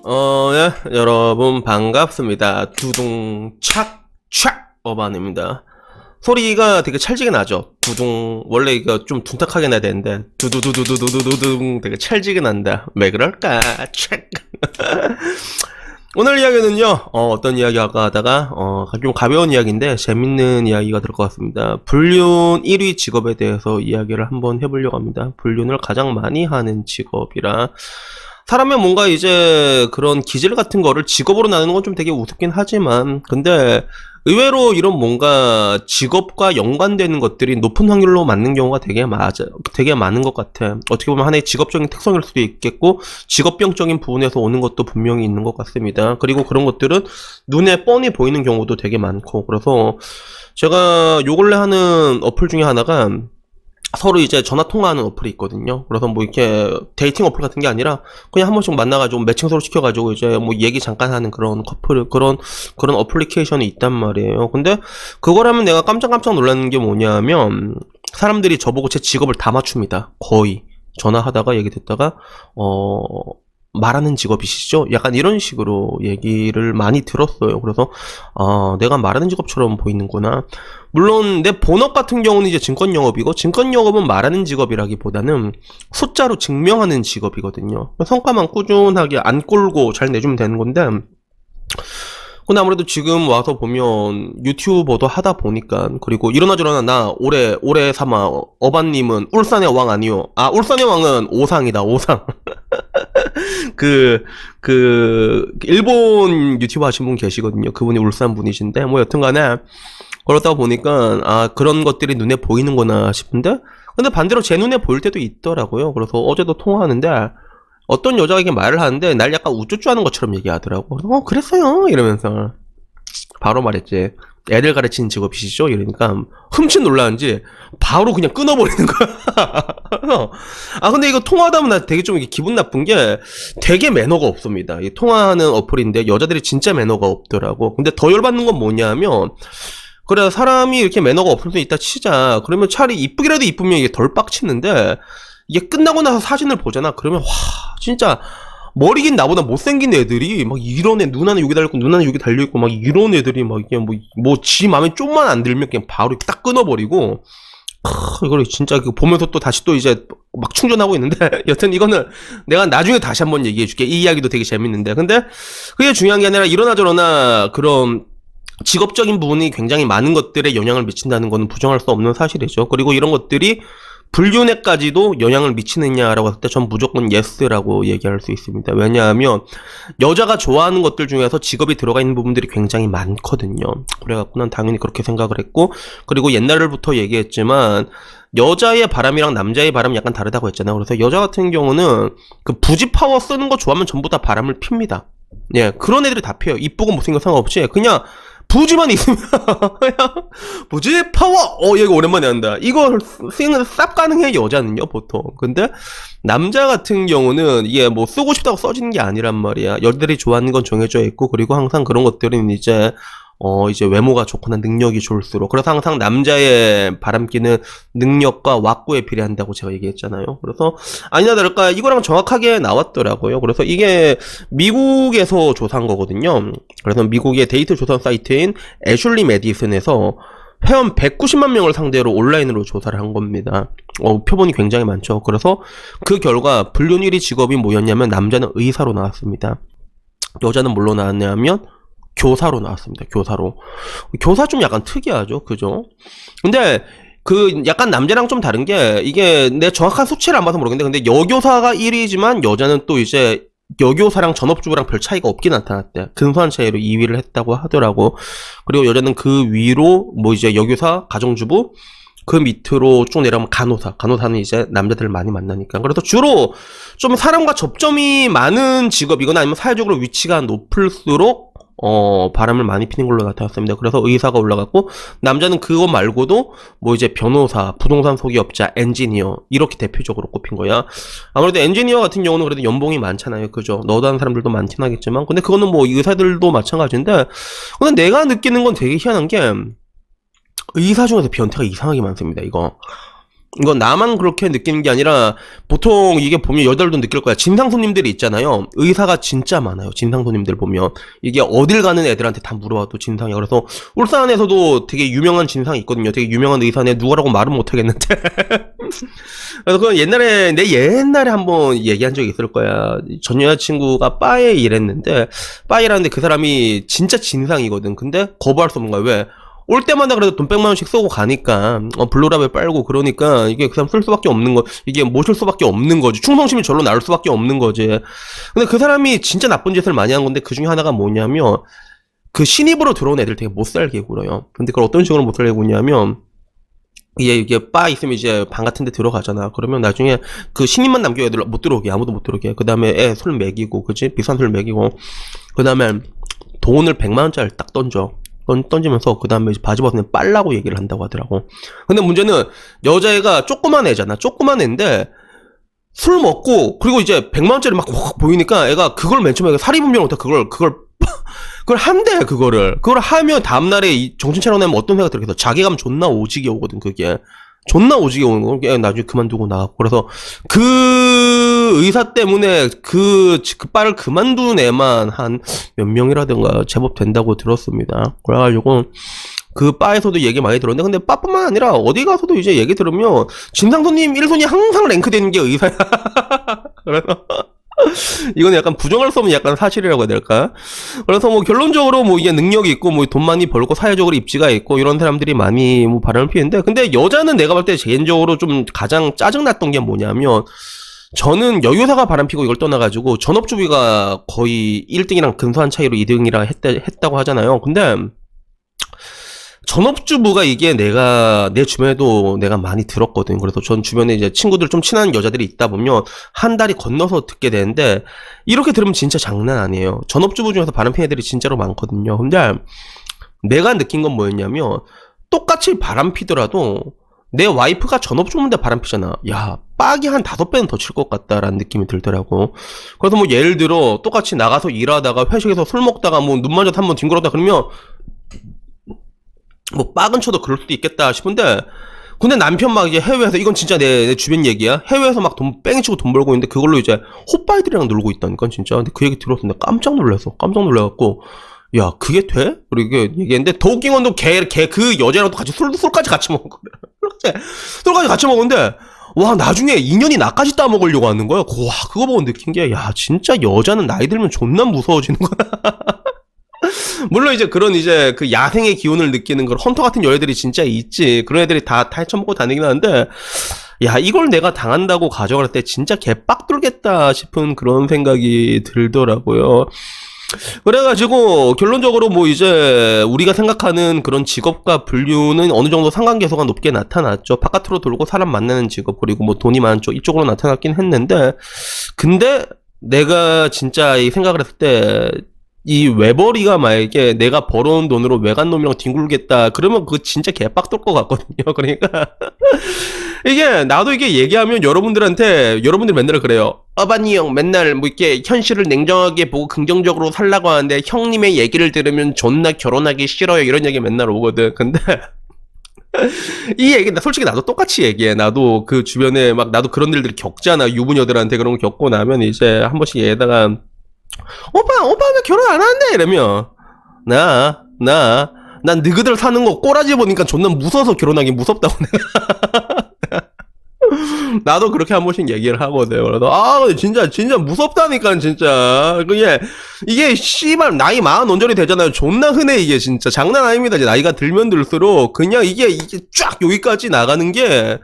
예, 여러분 반갑습니다. 두둥 착착 어반입니다. 소리가 되게 찰지게 나죠. 두둥 원래 이거 좀 둔탁하게 나야 되는데 두두두두두두두둥 되게 찰지게 난다. 왜 그럴까? 착. 오늘 이야기는요. 어떤 이야기 할까 하다가 좀 가벼운 이야기인데 재밌는 이야기가 될 것 같습니다. 불륜 1위 직업에 대해서 이야기를 한번 해보려고 합니다. 불륜을 가장 많이 하는 직업이라 사람의 뭔가 이제 그런 기질 같은 거를 직업으로 나누는 건 좀 되게 우습긴 하지만 근데 의외로 이런 뭔가 직업과 연관되는 것들이 높은 확률로 맞는 경우가 되게 많은 것 같아. 어떻게 보면 하나의 직업적인 특성일 수도 있겠고 직업병적인 부분에서 오는 것도 분명히 있는 것 같습니다. 그리고 그런 것들은 눈에 뻔히 보이는 경우도 되게 많고 그래서 제가 요 근래 하는 어플 중에 하나가 서로 이제 전화 통화하는 어플이 있거든요. 그래서 뭐 이렇게 데이팅 어플 같은 게 아니라 그냥 한 번씩 만나가지고 매칭 서로 시켜가지고 이제 뭐 얘기 잠깐 하는 그런 그런 어플리케이션이 있단 말이에요. 근데 그걸 하면 내가 깜짝 놀라는 게 뭐냐면 사람들이 저보고 제 직업을 다 맞춥니다. 거의 전화하다가 얘기 듣다가 말하는 직업이시죠? 약간 이런 식으로 얘기를 많이 들었어요. 그래서 내가 말하는 직업처럼 보이는구나. 물론 내 본업 같은 경우는 이제 증권 영업이고 증권 영업은 말하는 직업이라기보다는 숫자로 증명하는 직업이거든요. 성과만 꾸준하게 안 꼴고 잘 내주면 되는 건데 근데 아무래도 지금 와서 보면 유튜버도 하다 보니까 그리고 이러나 저러나 나 올해 삼아 어반님은 울산의 왕 아니요. 울산의 왕은 오상이다 오상. 일본 유튜버 하신 분 계시거든요. 그분이 울산 분이신데 뭐 여튼간에 그러다 보니까 그런 것들이 눈에 보이는구나 싶은데 근데 반대로 제 눈에 보일 때도 있더라고요. 그래서 어제도 통화하는데 어떤 여자가 이렇게 말을 하는데 날 약간 우쭈쭈 하는 것처럼 얘기하더라고. 그래서 그랬어요 이러면서 바로 말했지. 애들 가르치는 직업이시죠? 이러니까 흠칫 놀라는지 바로 그냥 끊어버리는 거야. 근데 이거 통화하다 보면 나 되게 좀 기분 나쁜 게 되게 매너가 없습니다. 이 통화하는 어플인데 여자들이 진짜 매너가 없더라고. 근데 더 열받는 건 뭐냐면 그래 사람이 이렇게 매너가 없을 수 있다 치자. 그러면 차라리 이쁘기라도 이쁘면 이게 덜 빡치는데 이게 끝나고 나서 사진을 보잖아. 그러면 와 진짜 머리긴 나보다 못생긴 애들이 막 이런 애 누나는 여기 달려있고 누나는 여기 달려있고 막 이런 애들이 막 이게 뭐 지 맘에 좀만 안 들면 그냥 바로 딱 끊어버리고 이걸 진짜 보면서 또 다시 또 이제 막 충전하고 있는데 여튼 이거는 내가 나중에 다시 한번 얘기해줄게. 이 이야기도 되게 재밌는데 근데 그게 중요한 게 아니라 이러나 저러나 그런 직업적인 부분이 굉장히 많은 것들에 영향을 미친다는 것은 부정할 수 없는 사실이죠. 그리고 이런 것들이 불륜에까지도 영향을 미치느냐라고 했을 때 전 무조건 예스라고 얘기할 수 있습니다. 왜냐하면 여자가 좋아하는 것들 중에서 직업이 들어가 있는 부분들이 굉장히 많거든요. 그래갖고 난 당연히 그렇게 생각을 했고 그리고 옛날부터 얘기했지만 여자의 바람이랑 남자의 바람이 약간 다르다고 했잖아요. 그래서 여자 같은 경우는 그 부지 파워 쓰는 거 좋아하면 전부 다 바람을 핍니다. 예, 그런 애들이 다 피어요. 이쁘고 못생겨 상관없이 그냥 부지만 있으면 부지 파워 얘가 오랜만에 한다. 이거 스윙은 쌉 가능해 여자는요 보통. 근데 남자 같은 경우는 이게 뭐 쓰고 싶다고 써지는 게 아니란 말이야. 여자들이 좋아하는 건 정해져 있고 그리고 항상 그런 것들은 이제 외모가 좋거나 능력이 좋을수록 그래서 항상 남자의 바람기는 능력과 왁구에 비례한다고 제가 얘기했잖아요. 그래서 아니나 다를까 이거랑 정확하게 나왔더라고요. 그래서 이게 미국에서 조사한 거거든요. 그래서 미국의 데이터 조사 사이트인 애슐리 메디슨에서 회원 190만 명을 상대로 온라인으로 조사를 한 겁니다. 표본이 굉장히 많죠. 그래서 그 결과 불륜 1위 직업이 뭐였냐면 남자는 의사로 나왔습니다. 여자는 뭘로 나왔냐면 교사로 나왔습니다. 교사 좀 약간 특이하죠. 그죠? 근데 그 약간 남자랑 좀 다른 게 이게 내 정확한 수치를 안 봐서 모르겠는데 근데 여교사가 1위지만 여자는 또 이제 여교사랑 전업주부랑 별 차이가 없게 나타났대. 근소한 차이로 2위를 했다고 하더라고. 그리고 여자는 그 위로 뭐 이제 여교사, 가정주부 그 밑으로 쭉 내려가면 간호사는 이제 남자들을 많이 만나니까. 그래서 주로 좀 사람과 접점이 많은 직업이거나 아니면 사회적으로 위치가 높을수록 바람을 많이 피는 걸로 나타났습니다. 그래서 의사가 올라갔고 남자는 그거 말고도 뭐 이제 변호사, 부동산 소개업자, 엔지니어 이렇게 대표적으로 꼽힌 거야. 아무래도 엔지니어 같은 경우는 그래도 연봉이 많잖아요. 그죠? 너도 하는 사람들도 많긴 하겠지만 근데 그거는 뭐 의사들도 마찬가지인데 근데 내가 느끼는 건 되게 희한한 게 의사 중에서 변태가 이상하게 많습니다. 이거 이건 나만 그렇게 느끼는 게 아니라 보통 이게 보면 여자들도 느낄 거야. 진상 손님들이 있잖아요. 의사가 진짜 많아요. 진상 손님들 보면 이게 어딜 가는 애들한테 다 물어봐도 진상이야. 그래서 울산에서도 되게 유명한 진상이 있거든요. 되게 유명한 의사네. 누구라고 말은 못 하겠는데. 그래서 그건 내 옛날에 한번 얘기한 적이 있을 거야. 전 여자친구가 바에 일했는데 바이라는데 그 사람이 진짜 진상이거든. 근데 거부할 수 없는 거야. 왜? 올 때마다 그래도 돈 100만원씩 쏘고 가니까, 블루랍에 빨고 그러니까, 이게 그냥 쓸 수밖에 없는 거, 이게 모실 수밖에 없는 거지. 충성심이 절로 나올 수밖에 없는 거지. 근데 그 사람이 진짜 나쁜 짓을 많이 한 건데, 그 중에 하나가 뭐냐면, 그 신입으로 들어온 애들 되게 못 살게 굴어요. 근데 그걸 어떤 식으로 못 살게 구냐면, 이게 바 있으면 이제 방 같은 데 들어가잖아. 그러면 나중에 그 신입만 남겨 애들 못 들어오게, 아무도 못 들어오게. 그 다음에 애 술 먹이고, 그치? 비싼 술 먹이고. 그 다음에 돈을 100만원짜리 딱 던지면서 그 다음에 바지 벗으면 빨라고 얘기를 한다고 하더라고. 근데 문제는 여자애가 조그만 애잖아. 조그만 애인데 술 먹고 그리고 이제 100만원짜리 막 확 보이니까 애가 그걸 맨 처음에 사리분별을 못해. 그걸 한대. 그걸 하면 다음날에 정신 차려내면 어떤 생각 들겠어. 자괴감 존나 오지게 오거든. 그게 존나 오지게 오는 거. 애 나중에 그만두고 나갔고. 그래서 그 의사 때문에 그 바를 그만둔 애만 한 몇 명이라든가 제법 된다고 들었습니다. 그래가지고 그 바에서도 얘기 많이 들었는데, 근데 바뿐만 아니라 어디 가서도 이제 얘기 들으면 진상손님 1순위 항상 랭크되는 게 의사야. 그래서 이건 약간 부정할 수 없는 약간 사실이라고 해야 될까? 그래서 뭐 결론적으로 뭐 이게 능력이 있고 뭐 돈 많이 벌고 사회적으로 입지가 있고 이런 사람들이 많이 뭐 바람을 피는데, 근데 여자는 내가 볼 때 개인적으로 좀 가장 짜증났던 게 뭐냐면, 저는 여유사가 바람피고 이걸 떠나가지고 전업주부가 거의 1등이랑 근소한 차이로 2등이라 했다고 하잖아요. 근데 전업주부가 이게 내 주변에도 내가 많이 들었거든. 그래서 전 주변에 이제 친구들 좀 친한 여자들이 있다 보면 한 달이 건너서 듣게 되는데, 이렇게 들으면 진짜 장난 아니에요. 전업주부 중에서 바람핀 애들이 진짜로 많거든요. 근데 내가 느낀 건 뭐였냐면, 똑같이 바람피더라도 내 와이프가 전업주부인데 바람피잖아. 야, 빡이 한 5배는 더 칠 것 같다라는 느낌이 들더라고. 그래서 뭐 예를 들어 똑같이 나가서 일하다가 회식에서 술 먹다가 뭐 눈 맞아서 한번 뒹굴었다 그러면 뭐 빡은 쳐도 그럴 수도 있겠다 싶은데, 근데 남편 막 이제 해외에서, 이건 진짜 내 주변 얘기야. 해외에서 막 돈 뺑치고 돈 벌고 있는데 그걸로 이제 호빠이들이랑 놀고 있다니까 진짜. 근데 그 얘기 들었을 때 깜짝 놀래갖고, 야, 그게 돼? 그리고 이게 얘기했는데, 더 웃긴 건 또 그 여자랑 또 같이 술까지 같이 먹었거든. 술까지 같이 먹었는데, 와, 나중에 인연이 나까지 따먹으려고 하는 거야. 와, 그거 보고 느낀 게, 야, 진짜 여자는 나이 들면 존나 무서워지는 거야. 물론 이제 그런 이제 그 야생의 기운을 느끼는 그런 헌터 같은 여자들이 진짜 있지. 그런 애들이 다 헤쳐먹고 다니긴 하는데, 야, 이걸 내가 당한다고 가정할 때 진짜 개빡 뚫겠다 싶은 그런 생각이 들더라고요. 그래가지고 결론적으로 뭐 이제 우리가 생각하는 그런 직업과 분류는 어느 정도 상관계수가 높게 나타났죠. 바깥으로 돌고 사람 만나는 직업, 그리고 뭐 돈이 많은 쪽 이쪽으로 나타났긴 했는데, 근데 내가 진짜 이 생각을 했을 때, 이 외벌이가 만약에 내가 벌어온 돈으로 외간놈이랑 뒹굴겠다 그러면 그거 진짜 개빡 뜰 것 같거든요. 그러니까 이게 나도 이게 얘기하면 여러분들 맨날 그래요. 어반이 형 맨날 뭐 이렇게 현실을 냉정하게 보고 긍정적으로 살라고 하는데 형님의 얘기를 들으면 존나 결혼하기 싫어요, 이런 얘기 맨날 오거든. 근데 이 얘기 나 솔직히 나도 똑같이 얘기해. 나도 그 주변에 막 나도 그런 일들을 겪잖아. 유부녀들한테 그런 거 겪고 나면 이제 한 번씩 얘다가 오빠 왜 결혼 안 하는데? 이러면 난 너희들 사는 거 꼬라지 보니까 존나 무서워서 결혼하기 무섭다고 내가 나도 그렇게 한 번씩 얘기를 하거든. 그래서 진짜 무섭다니까 진짜. 이게 씨발 나이 40 언저리 되잖아요. 존나 흔해 이게 진짜 장난 아닙니다. 이제 나이가 들면 들수록 그냥 이게 쫙 여기까지 나가는 게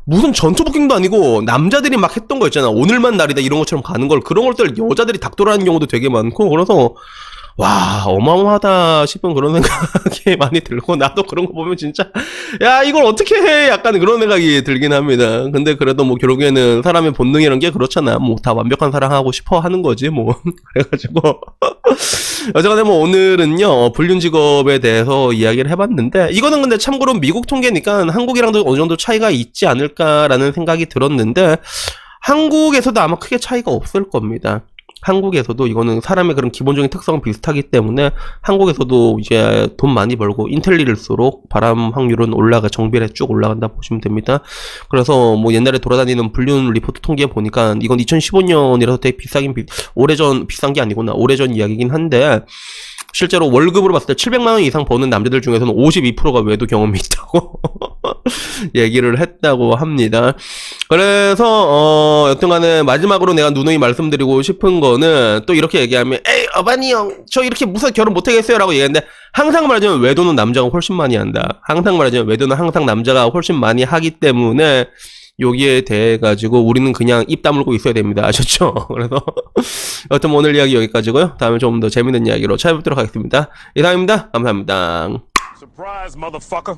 무슨 전투 북경도 아니고 남자들이 막 했던 거 있잖아. 오늘만 날이다 이런 것처럼 가는 걸, 그런 것들 여자들이 닥돌하는 경우도 되게 많고, 그래서 와, 어마어마하다 싶은 그런 생각이 많이 들고, 나도 그런 거 보면 진짜 야, 이걸 어떻게 해, 약간 그런 생각이 들긴 합니다. 근데 그래도 뭐 결국에는 사람의 본능이란 게 그렇잖아. 뭐 다 완벽한 사랑하고 싶어 하는 거지 뭐. 그래가지고 어쨌거나 뭐 오늘은요 불륜 직업에 대해서 이야기를 해봤는데, 이거는 근데 참고로 미국 통계니까 한국이랑도 어느 정도 차이가 있지 않을까라는 생각이 들었는데, 한국에서도 아마 크게 차이가 없을 겁니다. 한국에서도 이거는 사람의 그런 기본적인 특성 비슷하기 때문에 한국에서도 이제 돈 많이 벌고 인텔리일수록 바람 확률은 정비례 쭉 올라간다 보시면 됩니다. 그래서 뭐 옛날에 돌아다니는 불륜 리포트 통계 보니까 이건 2015년이라서 되게 오래전 비싼 게 아니구나. 오래전 이야기긴 한데 실제로 월급으로 봤을 때 700만 원 이상 버는 남자들 중에서는 52%가 외도 경험이 있다고 얘기를 했다고 합니다. 그래서 여튼간에 마지막으로 내가 누누이 말씀드리고 싶은 거는 또 이렇게 얘기하면 에이 어바니 형 저 이렇게 무서워 결혼 못하겠어요 라고 얘기했는데 항상 말하자면 외도는 남자가 훨씬 많이 한다. 항상 말하자면 외도는 항상 남자가 훨씬 많이 하기 때문에 여기에 대해 가지고 우리는 그냥 입 다물고 있어야 됩니다. 아셨죠? 그래서 여튼 오늘 이야기 여기까지고요. 다음에 좀 더 재밌는 이야기로 찾아뵙도록 하겠습니다. 이상입니다. 감사합니다. Surprise, motherfucker.